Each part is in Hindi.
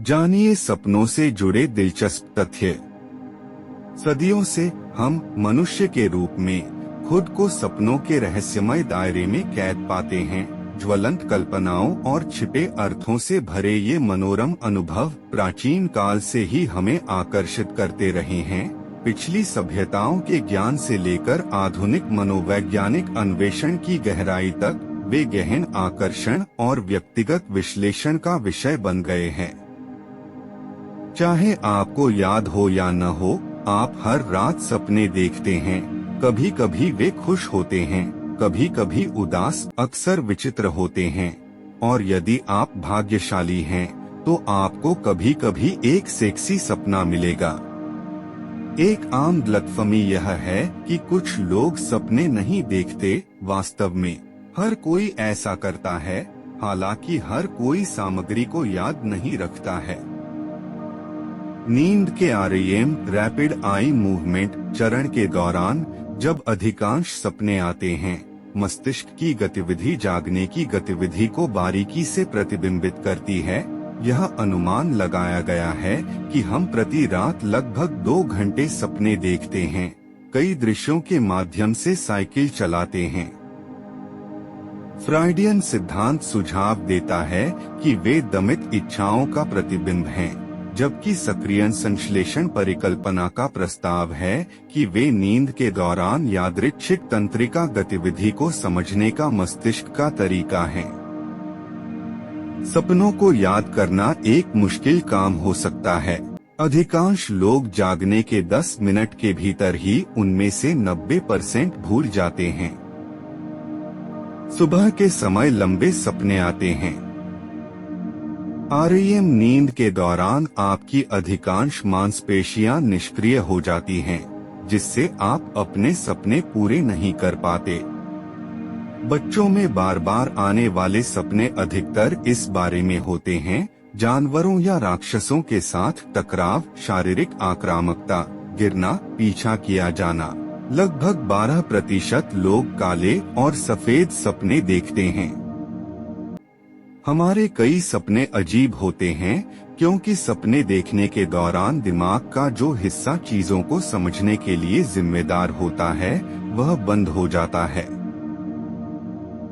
जानिए सपनों से जुड़े दिलचस्प तथ्य। सदियों से हम मनुष्य के रूप में खुद को सपनों के रहस्यमय दायरे में कैद पाते हैं। ज्वलंत कल्पनाओं और छिपे अर्थों से भरे ये मनोरम अनुभव प्राचीन काल से ही हमें आकर्षित करते रहे हैं। पिछली सभ्यताओं के ज्ञान से लेकर आधुनिक मनोवैज्ञानिक अन्वेषण की गहराई तक वे गहन आकर्षण और व्यक्तिगत विश्लेषण का विषय बन गए हैं। चाहे आपको याद हो या न हो, आप हर रात सपने देखते हैं। कभी कभी वे खुश होते हैं, कभी कभी उदास, अक्सर विचित्र होते हैं। और यदि आप भाग्यशाली हैं, तो आपको कभी कभी एक सेक्सी सपना मिलेगा। एक आम गलतफहमी यह है कि कुछ लोग सपने नहीं देखते। वास्तव में हर कोई ऐसा करता है, हालांकि हर कोई सामग्री को याद नहीं रखता है। नींद के REM रैपिड आई मूवमेंट चरण के दौरान जब अधिकांश सपने आते हैं, मस्तिष्क की गतिविधि जागने की गतिविधि को बारीकी से प्रतिबिंबित करती है। यह अनुमान लगाया गया है कि हम प्रति रात लगभग 2 घंटे सपने देखते हैं, कई दृश्यों के माध्यम से साइकिल चलाते हैं। फ्राइडियन सिद्धांत सुझाव देता है कि वे दमित इच्छाओं का प्रतिबिंब हैं, जबकि सक्रियण संश्लेषण परिकल्पना का प्रस्ताव है कि वे नींद के दौरान यादृच्छिक तंत्रिका गतिविधि को समझने का मस्तिष्क का तरीका है। सपनों को याद करना एक मुश्किल काम हो सकता है। अधिकांश लोग जागने के 10 मिनट के भीतर ही उनमें से 90% भूल जाते हैं। सुबह के समय लंबे सपने आते हैं। REM नींद के दौरान आपकी अधिकांश मांसपेशियां निष्क्रिय हो जाती हैं, जिससे आप अपने सपने पूरे नहीं कर पाते। बच्चों में बार बार आने वाले सपने अधिकतर इस बारे में होते हैं, जानवरों या राक्षसों के साथ टकराव, शारीरिक आक्रामकता, गिरना, पीछा किया जाना। लगभग 12% लोग काले और सफेद सपने देखते हैं। हमारे कई सपने अजीब होते हैं, क्योंकि सपने देखने के दौरान दिमाग का जो हिस्सा चीजों को समझने के लिए जिम्मेदार होता है, वह बंद हो जाता है।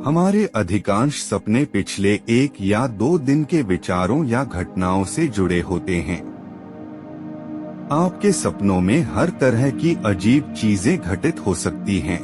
हमारे अधिकांश सपने पिछले 1 या 2 दिन के विचारों या घटनाओं से जुड़े होते हैं। आपके सपनों में हर तरह की अजीब चीजें घटित हो सकती हैं।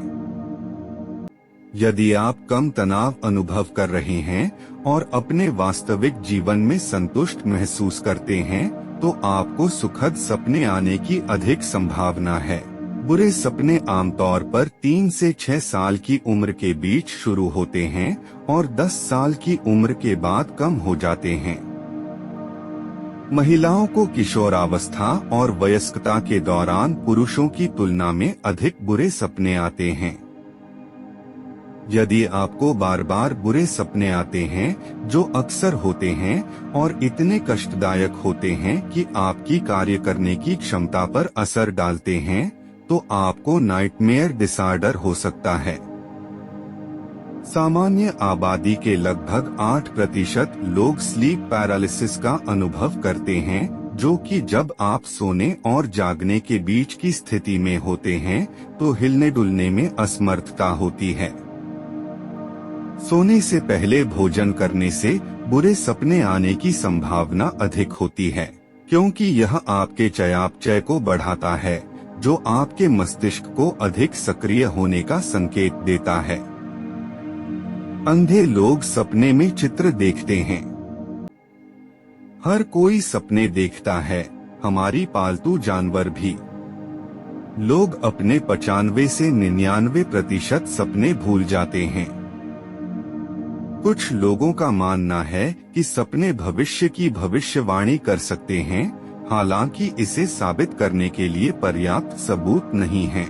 यदि आप कम तनाव अनुभव कर रहे हैं और अपने वास्तविक जीवन में संतुष्ट महसूस करते हैं, तो आपको सुखद सपने आने की अधिक संभावना है। बुरे सपने आमतौर पर 3 से 6 साल की उम्र के बीच शुरू होते हैं और 10 साल की उम्र के बाद कम हो जाते हैं। महिलाओं को किशोरावस्था और वयस्कता के दौरान पुरुषों की तुलना में अधिक बुरे सपने आते हैं। यदि आपको बार बार बुरे सपने आते हैं, जो अक्सर होते हैं और इतने कष्टदायक होते हैं कि आपकी कार्य करने की क्षमता पर असर डालते हैं, तो आपको नाइटमेयर डिसऑर्डर हो सकता है। सामान्य आबादी के लगभग 8% लोग स्लीप पैरालिसिस का अनुभव करते हैं, जो कि जब आप सोने और जागने के बीच की स्थिति में होते हैं, तो हिलने डुलने में असमर्थता होती है। सोने से पहले भोजन करने से बुरे सपने आने की संभावना अधिक होती है, क्योंकि यह आपके चयापचय को बढ़ाता है, जो आपके मस्तिष्क को अधिक सक्रिय होने का संकेत देता है। अंधे लोग सपने में चित्र देखते हैं। हर कोई सपने देखता है, हमारी पालतू जानवर भी। लोग अपने 95 से 99% सपने भूल जाते हैं। कुछ लोगों का मानना है कि सपने भविष्य की भविष्यवाणी कर सकते हैं, हालांकि इसे साबित करने के लिए पर्याप्त सबूत नहीं है।